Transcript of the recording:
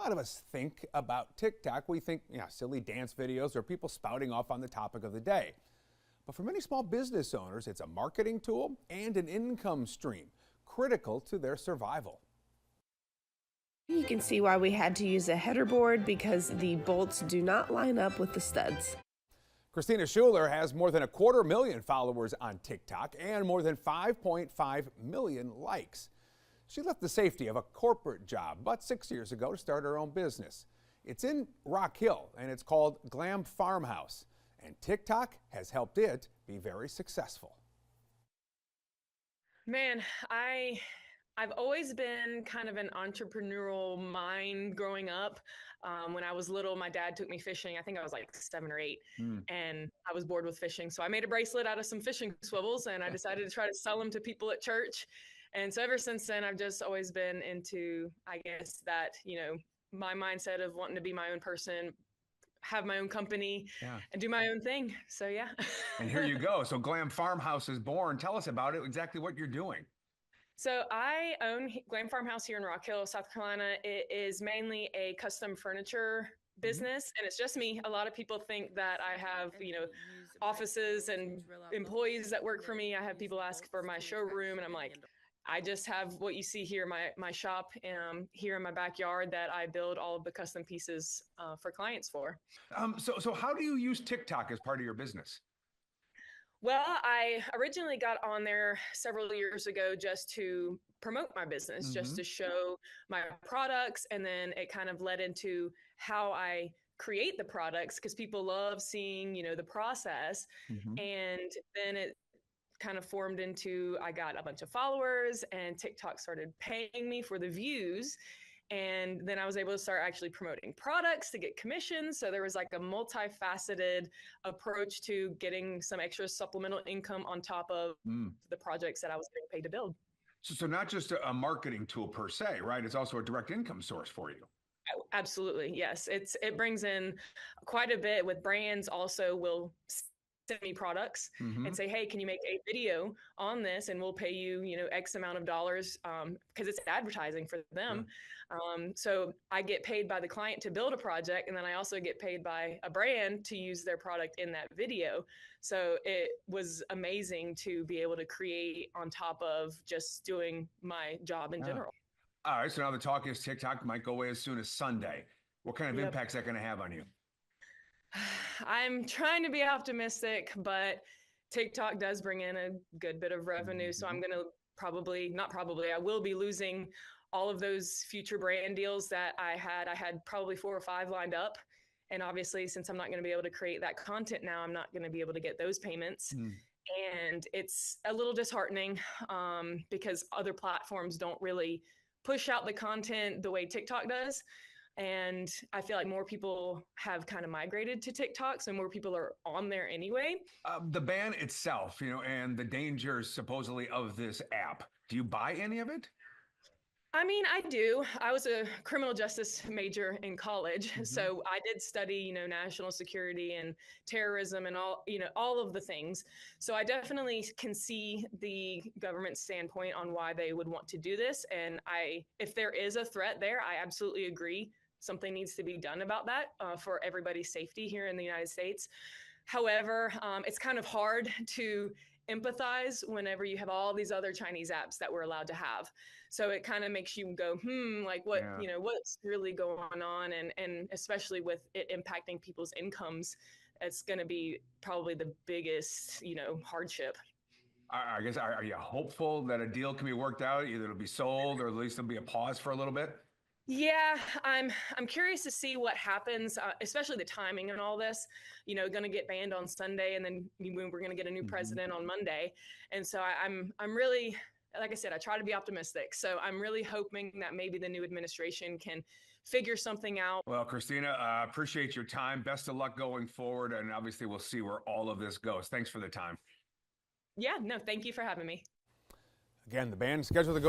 A lot of us think about TikTok. We think, silly dance videos or people spouting off on the topic of the day. But for many small business owners, it's a marketing tool and an income stream critical to their survival. You can see why we had to use a header board because the bolts do not line up with the studs. Christina Schuler has more than 250,000 followers on TikTok and more than 5.5 million likes. She left the safety of a corporate job about 6 years ago to start her own business. It's in Rock Hill and it's called Glam Farmhouse, and TikTok has helped it be very successful. Man, I've always been kind of an entrepreneurial mind growing up. When I was little, my dad took me fishing. I think I was like 7 or 8, and I was bored with fishing. So I made a bracelet out of some fishing swivels, and I decided to try to sell them to people at church. And so ever since then, I've just always been into, I guess, that, my mindset of wanting to be my own person, have my own company, and do my own thing. So, yeah. And here you go. So Glam Farmhouse is born. Tell us about it, exactly what you're doing. So I own Glam Farmhouse here in Rock Hill, South Carolina. It is mainly a custom furniture business, and it's just me. A lot of people think that I have, offices and employees that work for me. I have people ask for my showroom, and I'm like, I just have what you see here, my shop here in my backyard that I build all of the custom pieces for clients for. So how do you use TikTok as part of your business? Well, I originally got on there several years ago just to promote my business, just to show my products. And then it kind of led into how I create the products because people love seeing, the process. And then it kind of formed into, I got a bunch of followers and TikTok started paying me for the views. And then I was able to start actually promoting products to get commissions. So there was like a multifaceted approach to getting some extra supplemental income on top of the projects that I was getting paid to build. So not just a marketing tool per se, right? It's also a direct income source for you. Absolutely. Yes. It brings in quite a bit with brands also will send me products and say, hey, can you make a video on this? And we'll pay you, X amount of dollars because it's advertising for them. So I get paid by the client to build a project. And then I also get paid by a brand to use their product in that video. So it was amazing to be able to create on top of just doing my job in general. All right. So now the talk is TikTok might go away as soon as Sunday. What kind of impact is that going to have on you? I'm trying to be optimistic, but TikTok does bring in a good bit of revenue. So I'm going to I will be losing all of those future brand deals that I had. I had probably 4 or 5 lined up. And obviously, since I'm not going to be able to create that content now, I'm not going to be able to get those payments. And it's a little disheartening because other platforms don't really push out the content the way TikTok does. And I feel like more people have kind of migrated to TikTok, so more people are on there anyway. The ban itself, and the dangers supposedly of this app. Do you buy any of it? I mean, I do. I was a criminal justice major in college, so I did study, national security and terrorism and all of the things. So I definitely can see the government standpoint on why they would want to do this. And if there is a threat there, I absolutely agree. Something needs to be done about that for everybody's safety here in the United States. However, it's kind of hard to empathize whenever you have all these other Chinese apps that we're allowed to have. So it kind of makes you go, like what, what's really going on? And especially with it impacting people's incomes, it's going to be probably the biggest, hardship. I guess, are you hopeful that a deal can be worked out? Either it'll be sold or at least there'll be a pause for a little bit? Yeah, I'm curious to see what happens, especially the timing and all this. Going to get banned on Sunday, and then we're going to get a new president on Monday. And so I'm really, like I said, I try to be optimistic. So I'm really hoping that maybe the new administration can figure something out. Well, Christina, appreciate your time. Best of luck going forward, and obviously we'll see where all of this goes. Thanks for the time. Yeah, no, thank you for having me. Again, the ban is scheduled to go